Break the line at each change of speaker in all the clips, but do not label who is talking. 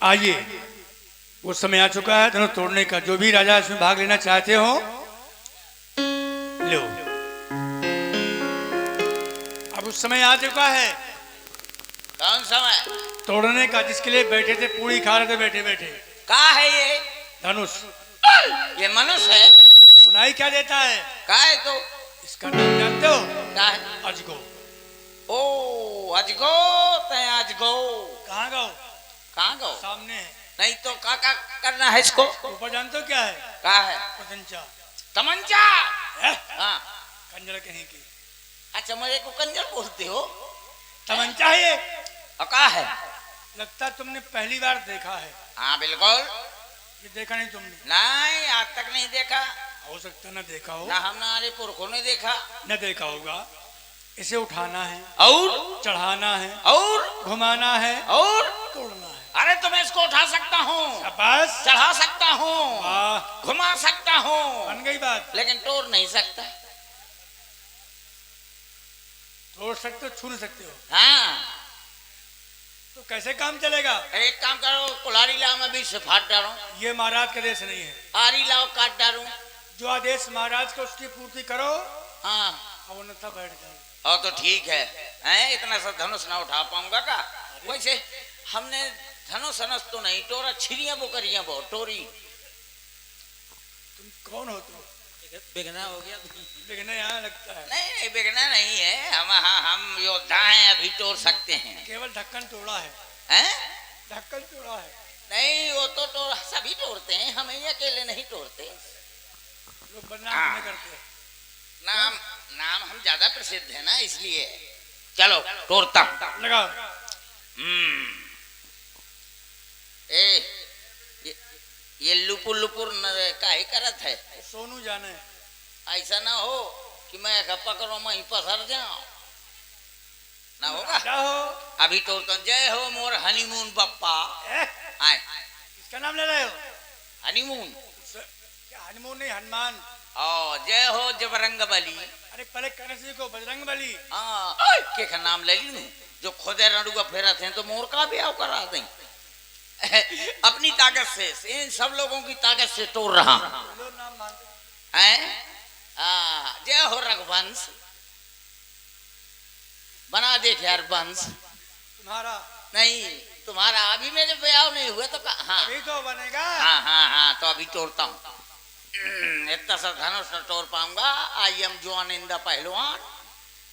आइए, वो समय आ चुका है धनुष तोड़ने का। जो भी राजा इसमें भाग लेना चाहते हो लो। अब उस समय आ चुका है।
कौन समय?
तोड़ने का, जिसके लिए बैठे थे, पूरी खा रहे थे बैठे बैठे।
का है ये?
धनुष।
ये मनुष्य है?
सुनाई क्या देता है?
का है तो?
इसका नाम जानते हो?
का है?
अजगो।
ओ अजगो, तय अजगो।
कहाँ गो?
कहाँ गो?
सामने है।
नहीं तो का करना है इसको?
ऊपर जानते हो क्या है?
का है?
तमंचा।
तमंचा? हाँ।
कंजर कहीं की।
अच्छा, मेरे को कंजर बोलते हो?
तमंचा है ये।
का है?
लगता तुमने पहली बार देखा है।
हाँ बिल्कुल।
ये देखा नहीं तुमने?
नहीं, आज तक नहीं देखा।
हो सकता ना देखा हो।
ना हमारे पुरखों ने देखा।
न देखा होगा। इसे उठाना है
और
चढ़ाना है
और
घुमाना है
और
तोड़ना है।
अरे तो मैं इसको उठा सकता हूँ,
बस
चढ़ा सकता हूँ,
वाह,
घुमा सकता हूँ,
बन गई बात।
लेकिन तोड़ नहीं सकता।
तोड़ सकते हो, छू नहीं सकते हो।
हाँ।
तो कैसे काम चलेगा?
एक काम करो, कुल्हाड़ी लाओ, मैं बीच से फाड़ डालूं।
ये महाराज का देश नहीं है।
आरी लाओ, काट डालूं।
जो आदेश महाराज को उसकी पूर्ति करो।
हाँ।
और अन्यथा बैठ जाओ।
और तो ठीक है, हैं? इतना सा धनुष ना उठा पाऊंगा का? वैसे हमने धनुष अनस तो नहीं तोड़ा, छिरियां बोकरियां बहुत तोड़ी।
तुम कौन हो? तुम
बिगना हो गया।
बिगना यहाँ लगता है।
नहीं, बिगना नहीं है हम। हाँ, हम योद्धा हैं, अभी तोड़ सकते हैं।
केवल ढक्कन तोड़ा है।
हैं?
ढक्कन तोड़ा है।
नहीं, वो तो तोड़ सभी तोड़ते हैं, हम ही अकेले नहीं तोड़ते।
लोग बदनाम नहीं करते।
नाम नाम हम ज्यादा प्रसिद्ध है ना, इसलिए। चलो तोड़ता
लगाओ।
ये लुपुर लुपुर काहे करत है?
सोनू जाने।
ऐसा ना हो कि मैं पकड़ो वहीं पसर जाऊं। ना होगा।
हो।
अभी तो जय हो मोर हनीमून बप्पा। आए।
किसका नाम ले रहे हो?
हनीमून?
क्या हनीमून नहीं, हनुमान।
ओ जय हो जबरंग बली।
अरे पहले कनसी को बजरंग बली।
हाँ, के का नाम ले ली जो खुदे रंडुआ फेरा थे तो मोर का ब्याह करा दें। अपनी ताकत से, इन सब लोगों की ताकत से तोड़ रहा हैं। जय हो रघुवंश, बना दे यार वंश।
तुम्हारा
नहीं, तुम्हारा अभी मेरे ब्याह नहीं हुआ तो हाँ
अभी तो बनेगा।
हाँ हाँ हाँ, तो अभी तोड़ता हूँ। इतना सा धनुष न तोड़ पाऊंगा। I am John in the पहलवान।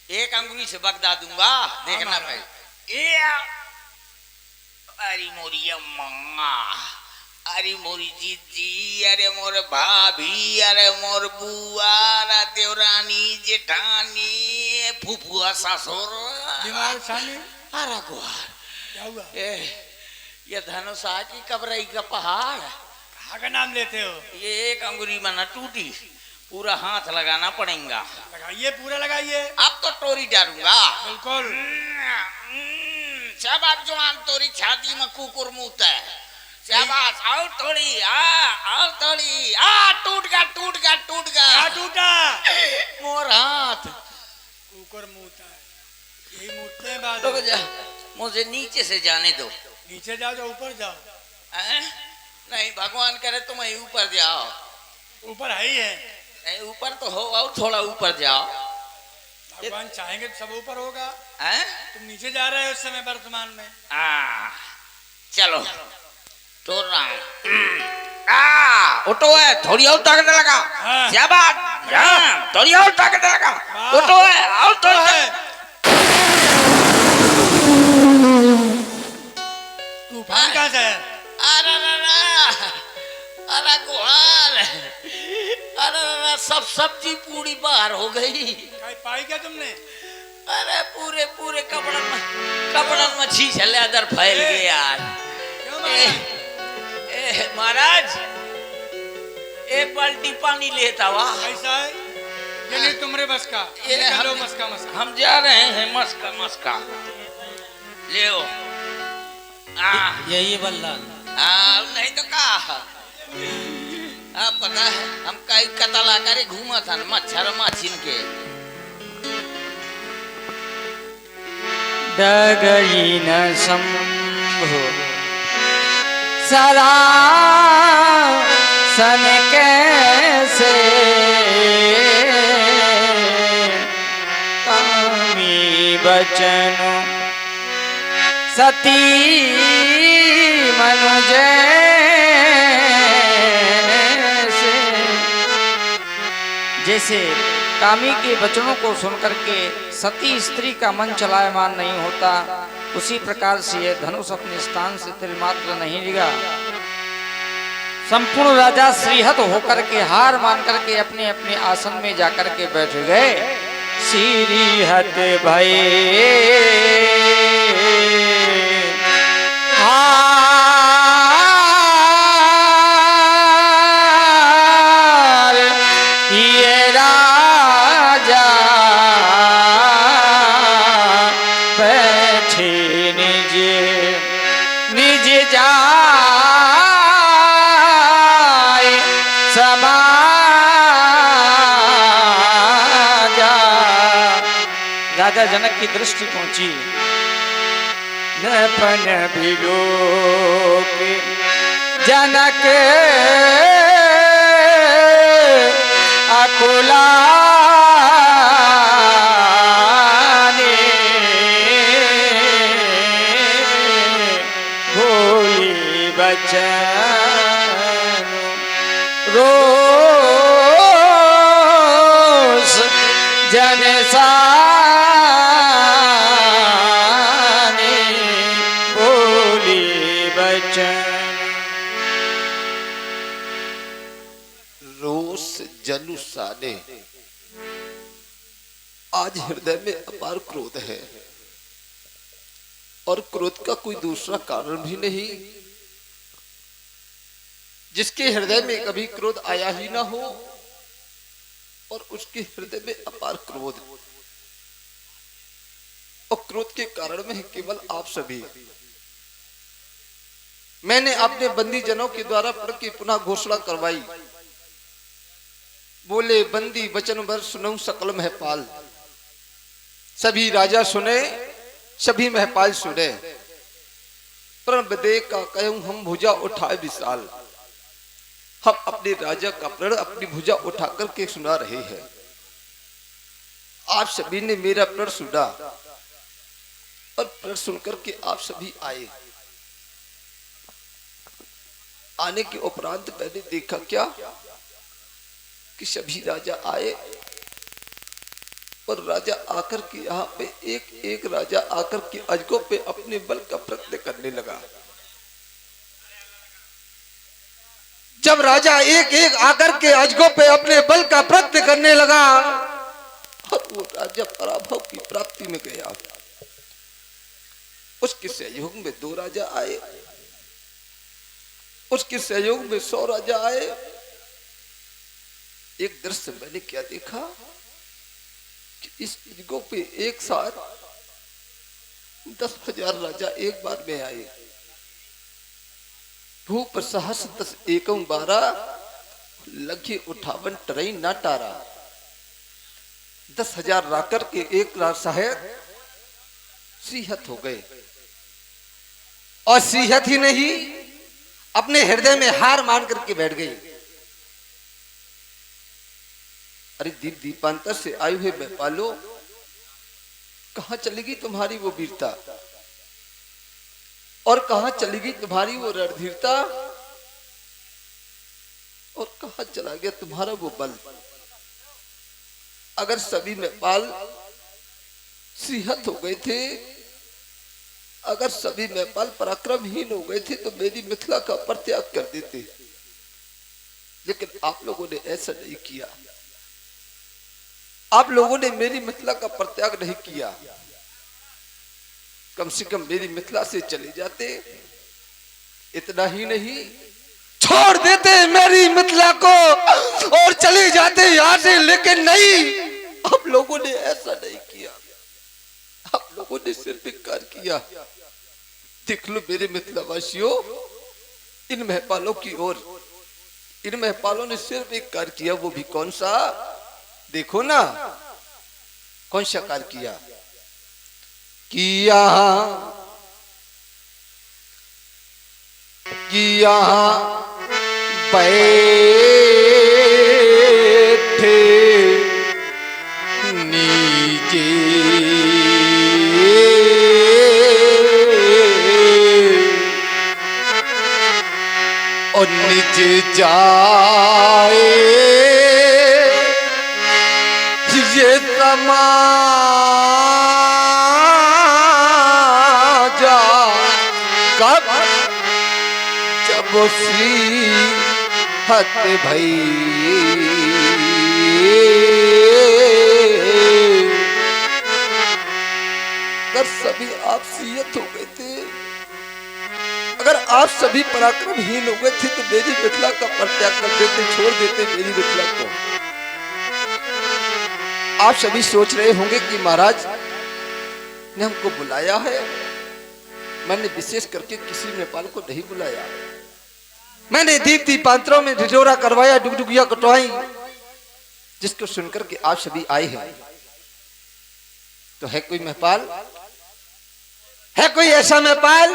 एक अंगुली से बगदा दूंगा, देखना पहले। अरे मोरी अम्मा, अरे मोरी जीजी, अरे मोर भाभी, अरे मोर बुआ, अरे देवरानी, जेठानी, फुफुआ, ससुर,
दिमाग छानी।
अरे गुहार।
क्या हुआ?
ये धनुषा की कबरई का पहाड़।
कहाँ का नाम लेते हो?
ये एक अंगुली में न टूटी, पूरा हाथ लगाना पड़ेगा।
लगाइए, पूरा लगाइए।
अब तो टोरी डालूंगा।
बिल्कुल।
शाबाश जवान, तोरी छाती में कुकुर मुँहता है। शाबाश, और थोड़ी, और थोड़ी, टूट गया टूट गया टूट गया।
क्या टूटा?
मोर हाथ।
कुकुर मुँहता है, यही मुँहते हैं बात।
रुक जा, मुझे नीचे से जाने दो।
नीचे जाओ तो ऊपर जाओ।
नहीं, भगवान करे तुम ऊपर जाओ।
ऊपर है ही है।
नहीं, ऊपर तो हो, और थोड़ा ऊपर जाओ।
भगवान चाहेंगे तो सब ऊपर होगा।
हैं?
तुम नीचे जा रहे हो इस समय वर्तमान में।
चलो तोड़ रहा हूँ। उठो है, थोड़ी और ताकत लगा।
हाँ।
क्या बात? थोड़ी और ताकत लगा। उठो है, और थोड़ी है।
तूफान कहाँ से है?
अरे अरे गुहार, अरे सब सब्जी पूरी बाहर हो गई।
पाई क्या तुमने?
अरे पूरे पूरे कपड़न में छीछले अंदर फैल गए यार। महाराज, एक बाल्टी पानी लेता हुआ।
ऐसा है? ये नहीं तुम्हारे बस का। ये लो मस्का मस्का।
हम जा रहे हैं मस्का मस्का। ले
यही बल्ला।
नहीं तो का पता है, हम कई कतला करे घूमा था मच्छर माछिन के।
डगई न संभो सरासन कैसे कामी बचन सती मनुज जैसे कामी के वचनों को सुनकर के सती स्त्री का मन चलायमान नहीं होता, उसी प्रकार से यह धनुष अपने स्थान से तिलमात्र नहीं लिगा। संपूर्ण राजा श्रीहत होकर के हार मान करके अपने अपने आसन में जाकर के बैठ गए। श्रीहत भय राजा जनक की दृष्टि पहुंची। नपन बिलोक जनक अकुलाने भोली बचन रोष जनसा
जनुसाने आज हृदय में अपार क्रोध है और क्रोध का कोई दूसरा कारण भी नहीं। जिसके हृदय में कभी क्रोध आया ही ना हो और उसके हृदय में अपार क्रोध, और क्रोध के कारण में केवल आप सभी। मैंने अपने बंदी जनों के द्वारा पढ़ के पुनः घोषणा करवाई। बोले बंदी वचन भर सुनऊं सकल महपाल। सभी राजा सुने, सभी महपाल सुने। प्रण बदे का कहूं हम भुजा उठाए विशाल। हम अपने राजा का प्रण अपनी भुजा उठाकर के सुना रहे हैं। आप सभी ने मेरा प्रण सुना और प्रण सुनकर के आप सभी आए। आने के उपरांत मैंने देखा क्या कि सभी राजा आए और राजा आकर के यहाँ पे एक एक राजा आकर के अजगों पे अपने बल का प्रयत्न करने लगा। जब राजा एक एक आकर के अजगों पे अपने बल का प्रयत्न करने लगा और वो राजा पराभव की प्राप्ति में गया। उसके सहयोग में 2 राजा आए, उसके सहयोग में 100 राजा आए। एक दृश्य मैंने क्या देखा कि इस अजगों पे एक साथ 10,000 राजा एक बार में आए। भूप सहस 10 एकम 12 लगे 58 टरई ना टारा। 10,000 राकर के एक साहेब सिंहत हो गए और सिंहत ही नहीं अपने हृदय में हार मान करके बैठ गई। अरे दीप दीपांतर से आए हुए महपालो, कहां चलेगी तुम्हारी वो वीरता और कहां चलेगी तुम्हारी वो रणधीरता और कहां चला गया तुम्हारा वो बल। अगर सभी महपाल सिंहत हो गए थे, अगर सभी महपाल पराक्रमहीन हो गए थे तो मेरी मिथिला का परित्याग कर देते, लेकिन आप लोगों ने ऐसा नहीं किया। आप लोगों ने मेरी मिथिला का परित्याग नहीं किया। कम से कम मेरी मिथिला से चले जाते, इतना ही नहीं छोड़ देते मेरी मिथिला को और चले जाते यहां से, लेकिन नहीं, आप लोगों ने ऐसा नहीं किया। आप लोगों ने सिर्फ इनकार किया। देख लो मेरे मिथिला वासियों, इन महपालों की ओर। इन महपालों ने सिर्फ एक कार्य किया, वो भी कौन सा? देखो ना, कौन सा कार्य किया? कि यहाँ बैठे नीचे और निज जाए ये समाजा कब जब श्री हत भई अगर सभी आप सियत हो गए थे, अगर आप सभी पराक्रमहीन हो गए थे तो मेरी मिथिला का परित्याग कर देते, छोड़ देते मेरी मिथिला को। आप सभी सोच रहे होंगे कि महाराज ने हमको बुलाया है। मैंने विशेष करके किसी नेपाल को नहीं बुलाया। मैंने दीप दीपांतरों में ढिढोरा करवाया, डुगडुगिया कटवाई, जिसको सुनकर के आप सभी आए हैं। तो है कोई महिपाल, है कोई ऐसा महिपाल?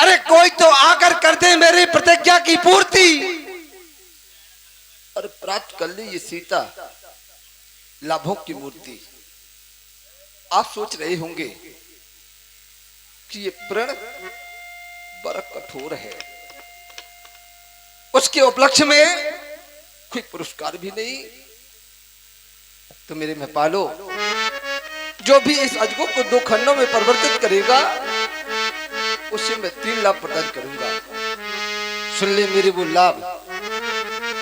अरे कोई तो आकर कर दे मेरी प्रतिज्ञा की पूर्ति और प्राप्त कर ली ये सीता लाभों की मूर्ति। आप सोच रहे होंगे कि ये प्रण बड़ा कठोर है, उसके उपलक्ष्य में कोई पुरस्कार भी नहीं। तो मेरे महिपालो, जो भी इस अजगो को 2 खंडों में परिवर्तित करेगा उसे मैं 3 लाभ प्रदान करूंगा। सुन ले मेरे वो लाभ।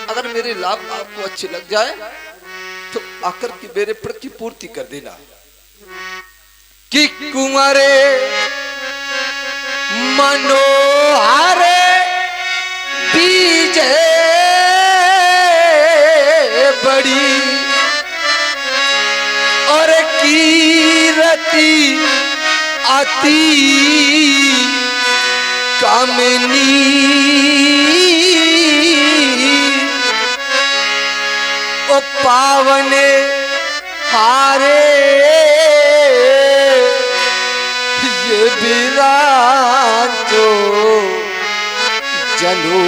अगर मेरे लाभ आपको अच्छे लग जाए तो आकर के मेरे प्रण की पूर्ति कर देना। कि कुंवरे मनोहरे बीजे बड़ी और कीरति अति कामिनी ओ पावने हारे ये विराजो जनो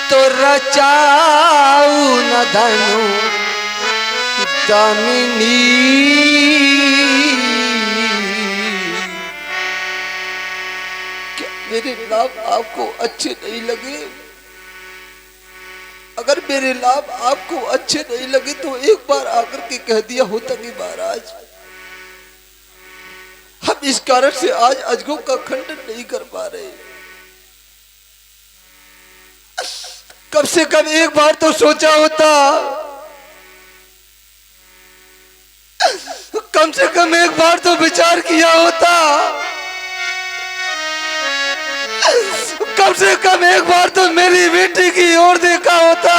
तो रचाऊ न धनु दामिनी। क्या मेरे लाभ आपको अच्छे नहीं लगे? अगर मेरे लाभ आपको अच्छे नहीं लगे तो एक बार आकर के कह दिया होता कि महाराज हम इस कारण से आज अजगो का खंडन नहीं कर पा रहे। कम से कम एक बार तो सोचा होता, कम से कम एक बार तो विचार किया होता, कम से कम एक बार तो मेरी बेटी की ओर देखा होता।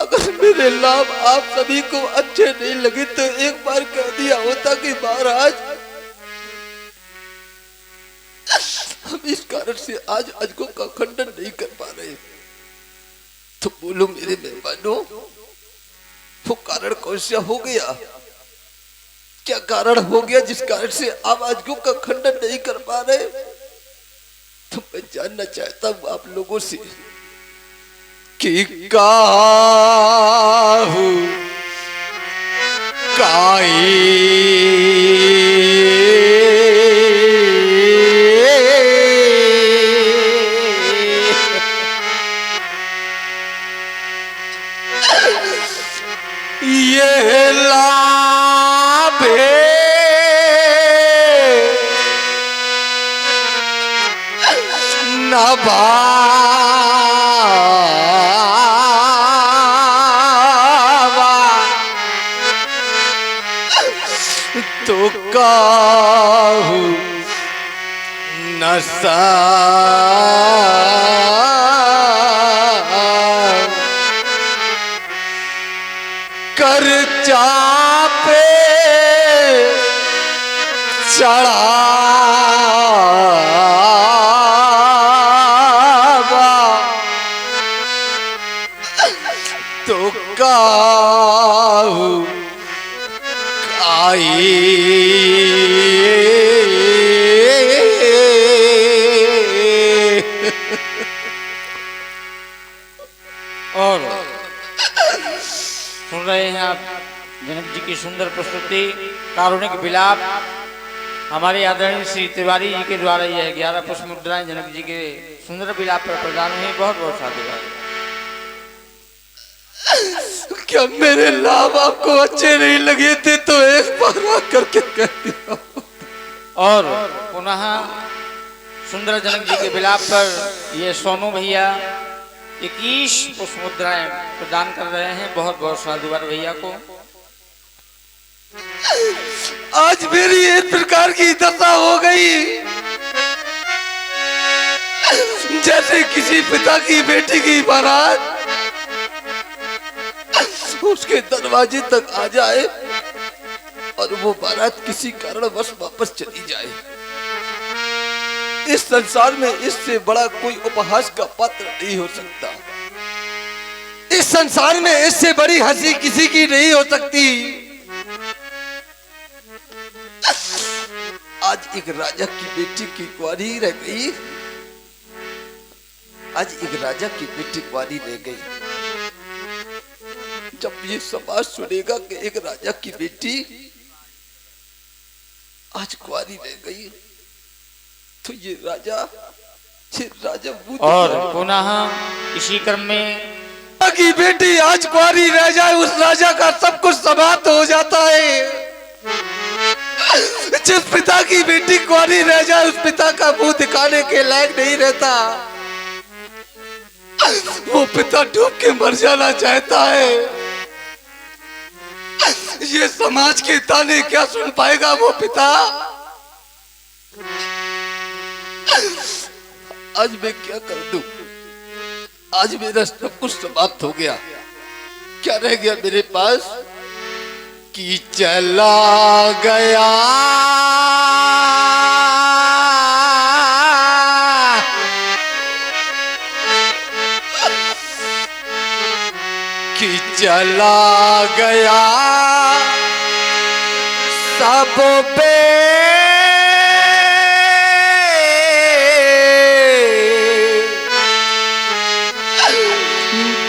अगर मेरे लाभ आप सभी को अच्छे नहीं लगे तो एक बार कह दिया होता कि महाराज हम इस कारण से आज अजगो का खंडन नहीं कर पा रहे। तो बोलो मेरे मेहमानों, वो कारण कौन सा हो गया? क्या कारण हो गया जिस कारण से आप अजगो का खंडन नहीं कर पा रहे? तो मैं जानना चाहता हूं आप लोगों से कि काहू काई ये लाभ न भावा तो काहू न सा कर चापे चढ़ावा तो काहू
और सुन रहे हैं आप जनक जी की सुंदर प्रस्तुति कारुणिक विलाप। हमारे आदरणीय श्री तिवारी जी के द्वारा यह 11 पुष्प मुद्राएं जनक जी के सुंदर विलाप पर प्रदान हुई। बहुत बहुत साधुवाद।
क्या मेरे लाभ आपको अच्छे नहीं लगे थे तो एक बार करके कह दिया।
और पुनः सुंदर जनक जी के विलाप पर ये सोनू भैया 21 पुष्प मुद्राएं प्रदान कर रहे हैं। बहुत बहुत साधुवाद भैया को।
आज मेरी एक प्रकार की दशा हो गई जैसे किसी पिता की बेटी की बारात उसके दरवाजे तक आ जाए और वो बारात किसी कारणवश वापस चली जाए। इस संसार में इससे बड़ा कोई उपहास का पात्र नहीं हो सकता। इस संसार में इससे बड़ी हंसी किसी की नहीं हो सकती। आज एक राजा की बेटी की कुंवारी रह गई। आज एक राजा की बेटी कुंवारी रह गई। जब ये समाज सुनेगा कि एक राजा की बेटी आज कुंवारी रह गई तो ये राजा
और पुनः इसी क्रम में
की बेटी आज कुंवारी रह जाए उस राजा का सब कुछ समाप्त हो जाता है। जिस पिता की बेटी कुंवारी रह जाए उस पिता का मुंह दिखाने के लायक नहीं रहता। वो पिता डूब के मर जाना चाहता है। ये समाज के ताने क्या सुन पाएगा वो पिता। आज मैं क्या कर दूं। आज मेरा सब कुछ समाप्त हो गया। क्या रह गया मेरे पास कि चला गया कि चला गया सब पे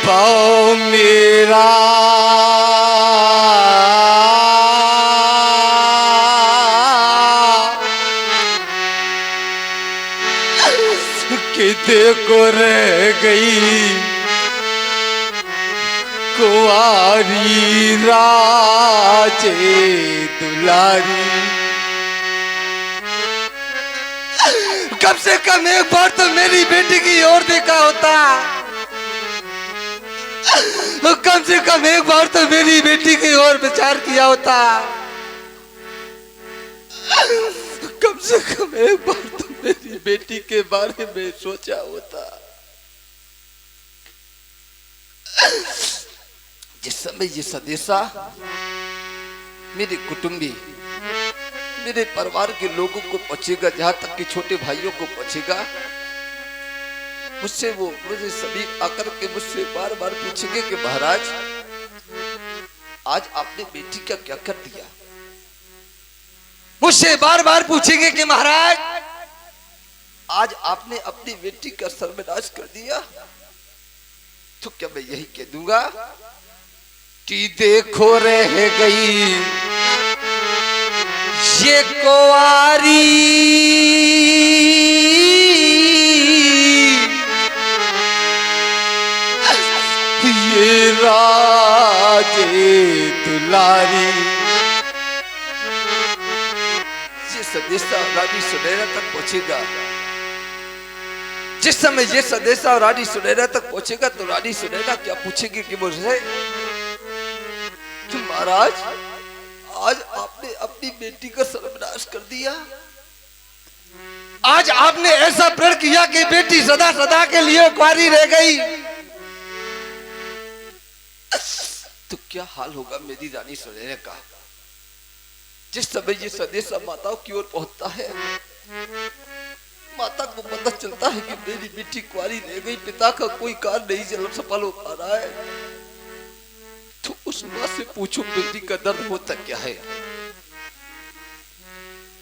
पाओ मेरा कि देखो रह गई कुंवारी राजे दुलारी। कम से कम एक बार तो मेरी बेटी की ओर देखा होता। कम से कम एक बार तो मेरी बेटी की ओर विचार किया होता। कम से कम एक बार तो मेरी बेटी के बारे में सोचा होता। जिस समय ये संदेशा मेरे कुटुंबी मेरे परिवार के लोगों को पहुंचेगा, जहां तक कि छोटे भाइयों को पहुंचेगा, मुझे सभी आकर के मुझसे बार बार पूछेंगे कि महाराज आज आपने बेटी का क्या कर दिया। मुझसे बार बार पूछेंगे कि महाराज आज आपने अपनी बेटी का सर्वनाश कर दिया। तो क्या मैं यही कह दूंगा कि देखो रह गई ये कुंवारी ये राजे दुलारी। ये संदेशा रानी सुनैना तक पहुंचेगा। जिस समय ये संदेशा रानी सुनैना तक पहुंचेगा तो रानी सुनैना क्या पूछेगी कि मुझसे महाराज आज आपने अपनी बेटी का सर्वनाश कर दिया। आज आपने ऐसा प्रण किया कि बेटी सदा सदा के लिए कुंवारी रह गई। तो क्या हाल होगा मेरी रानी सुनैना का। जिस समय ये संदेशा माताओं की ओर पहुंचता है, माता को पता चलता है कि मेरी बेटी कुंवारी रह गई, पिता का कोई कार्य नहीं सफल हो पा रहा है, तो उस माँ से पूछो बेटी का दर्द होता क्या है।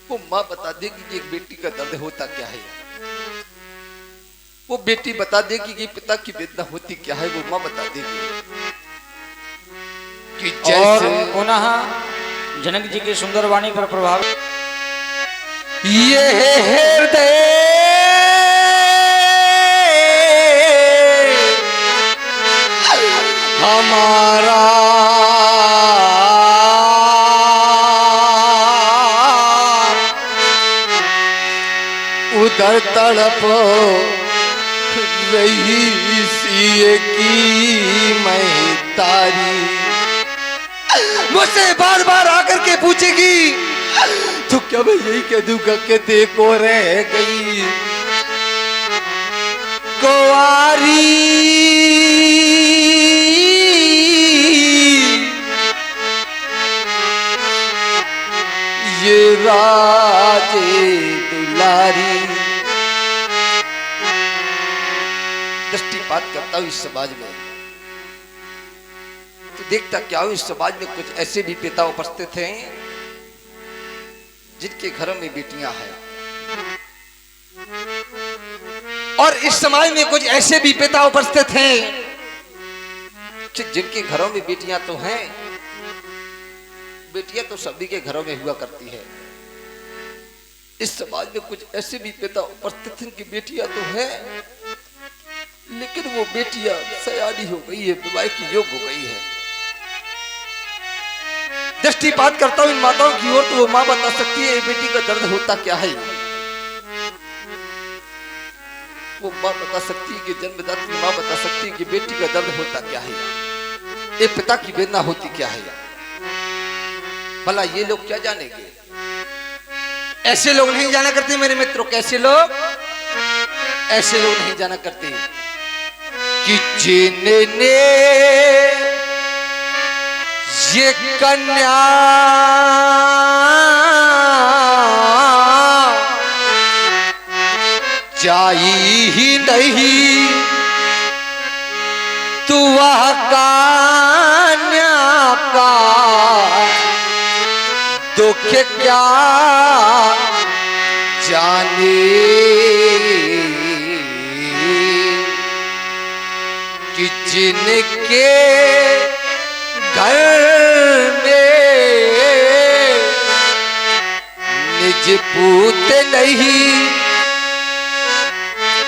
वो माँ बता देगी कि एक बेटी का दर्द होता क्या है। वो बेटी बता देगी कि पिता की वेदना होती क्या है। वो माँ बता देगी कि
और
जैसे
पुनः जनक जी की सुंदर वाणी पर प्रभाव
ये हृदय हमारा उधर तड़प रही सी की मैं तारी। मुझसे बार बार आकर के पूछेगी तो क्या मैं यही कह दूंगा कि देखो रह गई कुंवारी ये राजे दुलारी। दृष्टिपात करता हूं इस समाज में तो देखता क्या हूं, इस समाज में कुछ ऐसे भी पिता उपस्थित हैं जिनके घरों में बेटियां हैं, और इस समाज में कुछ ऐसे भी पिता उपस्थित हैं कि जिनके घरों में बेटियां तो हैं। बेटियां तो सभी के घरों में हुआ करती है। इस समाज में कुछ ऐसे भी पिता उपस्थित हैं कि बेटियां तो हैं लेकिन वो बेटियां सयानी हो गई है, विवाह की योग हो गई है। दृष्टिपात करता हूं इन माताओं की ओर तो वो मां बता सकती है ये बेटी का दर्द होता क्या है। वो मां बता सकती है कि जन्मदात्री मां बता सकती है कि बेटी का दर्द होता क्या है, एक पिता की वेदना होती क्या है। भला ये लोग क्या जानेंगे। ऐसे लोग नहीं जाना करते मेरे मित्रों। कैसे लोग? ऐसे लोग नहीं जाना करते कि जिन्होंने ये कन्या जाई ही नहीं तो वह कन्या का दुख क्या जाने कि जिनके घर में निज पूत नहीं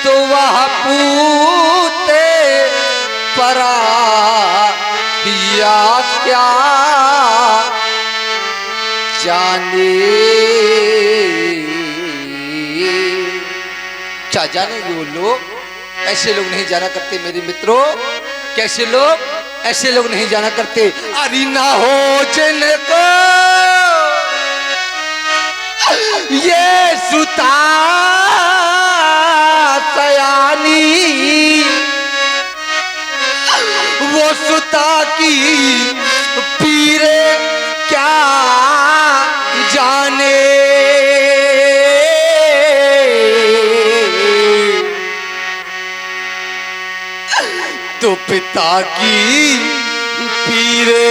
तो वह पूते परा या क्या जाने। क्या जानेंगे वो लोग। ऐसे लोग नहीं जाना करते मेरे मित्रों। कैसे लोग? ऐसे लोग नहीं जाना करते। अरे ना हो जिनको ये सुता सयानी वो सुता की पीरे क्या जाने। तो पिता की पीरे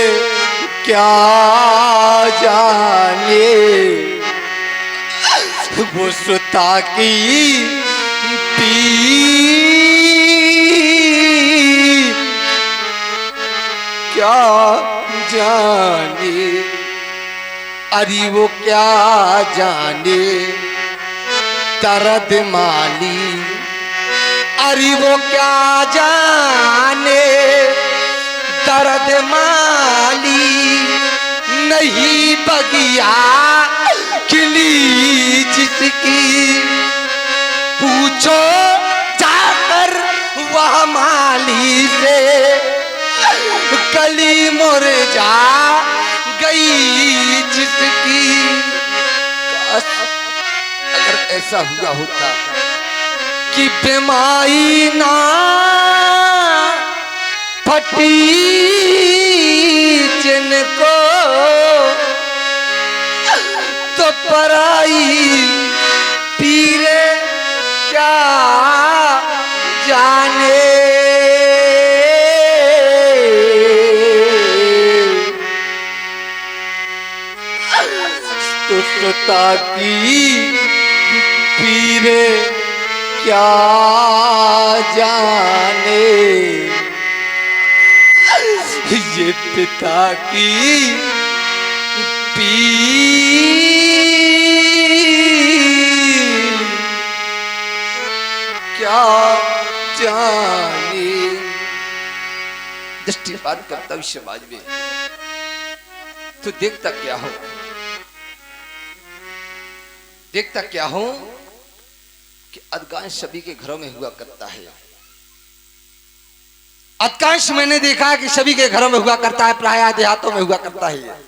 क्या जाने वो सुता की पीर क्या जाने। अरे वो क्या जाने दर्द माली। अरे वो क्या जाने दर्द माली। नहीं बगिया खिली जिसकी पूछो जाकर वह माली से कली मुरझा गई जिसकी। अगर ऐसा हुआ होता कि बीमारी ना फटी जिनको तो पराई पीरे क्या जाने। दुष्टता की पीरे क्या जाने, ये पिता की पीर क्या जाने। दृष्टिपात करता हूं समाज में तो देखता क्या हो, देखता क्या हो कि अधिकांश सभी के घरों में हुआ करता है। अधिकांश मैंने देखा है कि सभी के घरों में हुआ करता है, प्राय देहातों में हुआ करता है।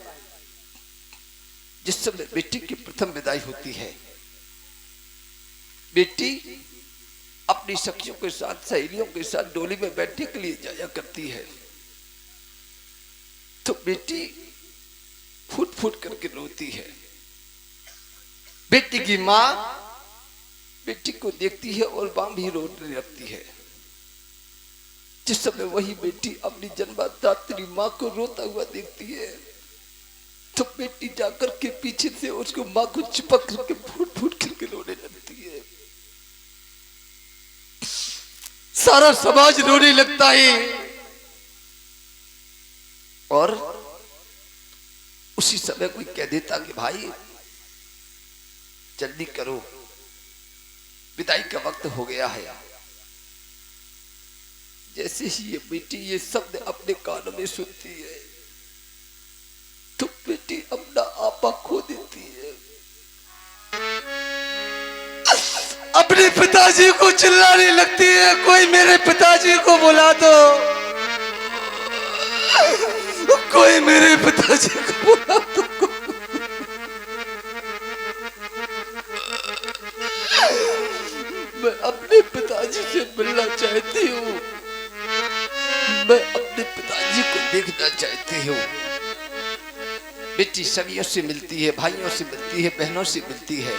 जिस समय बेटी की प्रथम विदाई होती है, बेटी अपनी सखियों के साथ, सहेलियों के साथ डोली में बैठने के लिए जाया करती है, तो बेटी फूट फूट करके रोती है। बेटी की माँ बेटी को देखती है और मां भी रोने लगती है। जिस समय वही बेटी अपनी जन्मदात्री माँ को रोता हुआ देखती है, तो बेटी जाकर के पीछे से उसको माँ को चिपक करके फूट फूट करके रोने लगती है। सारा समाज रोने लगता है और उसी समय कोई कह देता कि भाई जल्दी करो, विदाई का वक्त हो गया है। जैसे ही ये बेटी ये शब्द अपने कानों में सुनती है, तो बेटी अपना आपा खो देती है। अपने पिताजी को चिल्लाने लगती है, कोई मेरे पिताजी को बुला दो, कोई मेरे पिताजी को बुला दो। मैं अपने पिताजी से मिलना चाहती हूँ, मैं अपने पिताजी को देखना चाहती हूँ। बेटी सभियों से मिलती है, भाइयों से मिलती है, बहनों से मिलती है,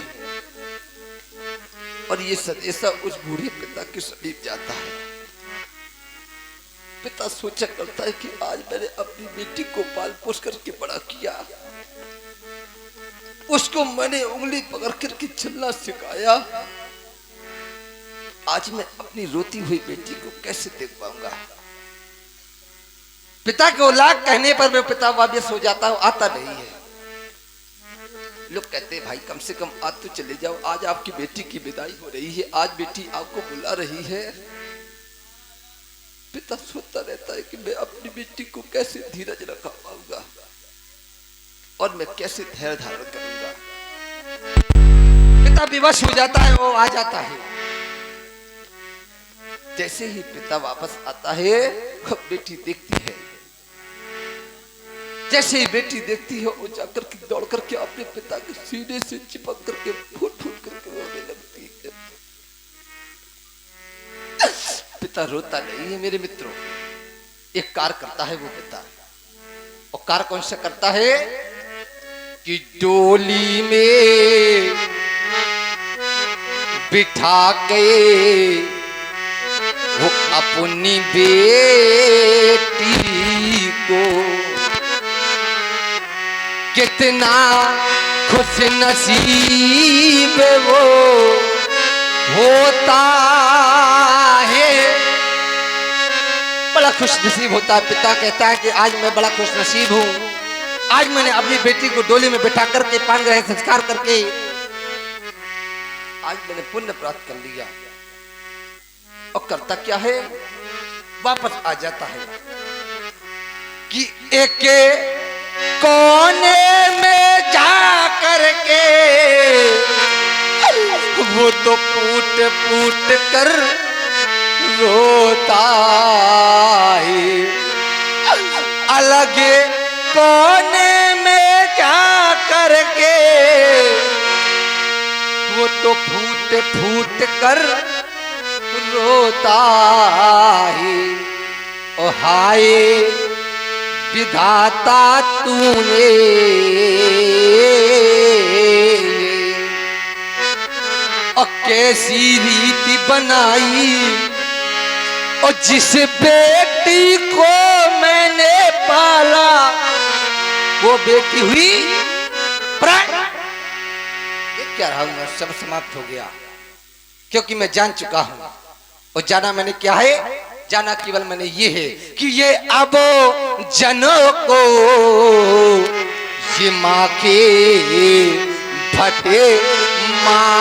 और ये संदेशा उस बूढ़े पिता के समीप जाता है। पिता सोचा करता है कि आज मैंने अपनी बेटी को पाल पोस करके बड़ा किया, उसको मैंने उंगली पकड़ करके चलना सिखाया, आज मैं अपनी रोती हुई बेटी को कैसे देख पाऊंगा। पिता को लाख कहने पर मैं पिता वापस हो जाता हूं, आता नहीं है। लोग कहते हैं भाई कम से कम आज तो चले जाओ, आज आपकी बेटी की विदाई हो रही है, आज बेटी आपको बुला रही है। पिता सोचता रहता है कि मैं अपनी बेटी को कैसे धीरज रखा पाऊंगा और मैं कैसे धैर्य धारण करूंगा। पिता विवश हो जाता है, वो आ जाता है। जैसे ही पिता वापस आता है, बेटी देखती है, जैसे ही बेटी देखती है वो जाकर के दौड़ करके अपने पिता के सीने से चिपक करके फूट फूट करके रोने लगती है। पिता रोता नहीं है मेरे मित्रों, एक कार्य करता है वो पिता। और कार्य कौन सा करता है कि डोली में बिठा के वो अपनी बेटी को कितना खुश नसीब वो होता है, बड़ा खुश नसीब होता है। पिता कहता है कि आज मैं बड़ा खुश नसीब हूँ, आज मैंने अपनी बेटी को डोली में बिठा करके पान ग्रहण संस्कार करके आज मैंने पुण्य प्राप्त कर लिया। और करता क्या है, वापस आ जाता है कि एक कोने में जा करके वो तो फूट फूट कर रोता है। अलग कोने में जा करके वो तो फूट फूट कर रोता है। ओ हाय विधाता तूने और कैसी रीति बनाई, और जिस बेटी को मैंने पाला वो बेटी हुई प्राण। क्या रहूंगा, सब समाप्त हो गया, क्योंकि मैं जान चुका हूं। और जाना मैंने क्या है, जाना केवल मैंने ये है कि ये अब जनों को ये माँ के भटे मानी।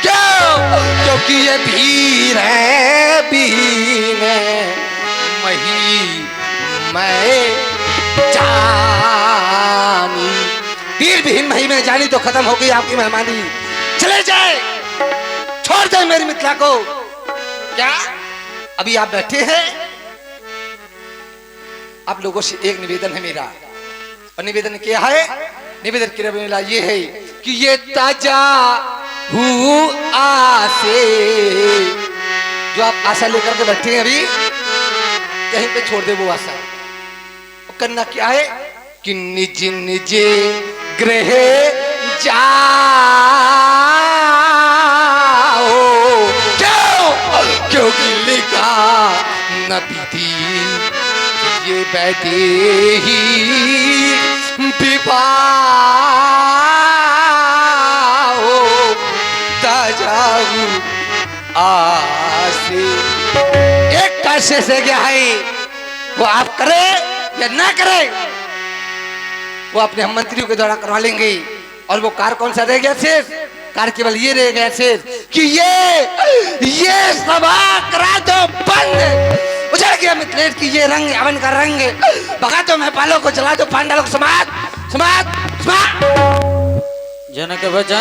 क्यों? क्योंकि ये भीर है, बीन मही मैं जानी। वीर भीम मही में जानी तो खत्म हो गई आपकी मेहमानी। चले जाए, छोड़ दे मेरी मिथिला को। क्या अभी आप बैठे हैं? आप लोगों से एक निवेदन है मेरा, और निवेदन क्या है? निवेदन की मेरा ये है कि ये ताजा आसे जो आप आशा लेकर के बैठे हैं, अभी कहीं पे छोड़ दे वो आशा। करना क्या है कि निज निज गृह जाओ। क्यों? क्योंकि लिखा नबी थी ये बैठे ही विवाह ताजाऊ आसे। एक कैसे से क्या है वो आप करे या ना करे, वो अपने हम मंत्रियों के द्वारा करवा लेंगे। और वो कार कौन सा रह गया शेष? कार केवल ये रह गया शेष कि ये सभा करा दो बंद। उजड़ गया मिथिलेश की ये रंग, अवन का रंग। भगा दो महिपालों को, जला दो पांडालों को। समाप्त समाप्त समाप्त।
जनक वचन